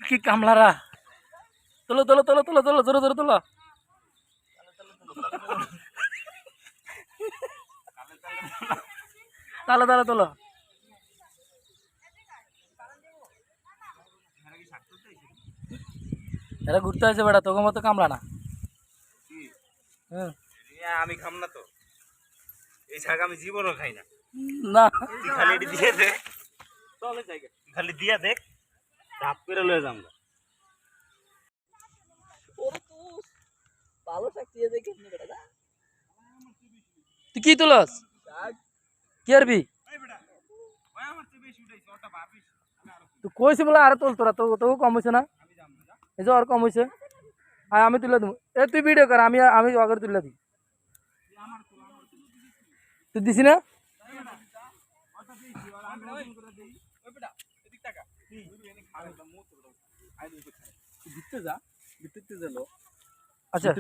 কি কামলারা তোলো তোলো তোলো তোলো তোলো জোরে জোরে তোলো তালে তালে তোলো এরা ঘুরতে আসে বেটা তোকে মতো কামলা না আমি খাম না তো এই শাক আমি জীবনও খাই না না খালি এটি দিয়ে দে খালি দিয়া দেখ ধাপ করে লয়ে যাম তুই কি তুলস কি আরবি তুই কইছি বলে আরে তোল তোরা তোকে কম হয়েছে না এই যে আর কম হয়েছে হ্যাঁ আমি তুলে দেবো এ তুই ভিডিও কর আমি আমি আগে তুলে দিই তুই দিছি না আচ্ছা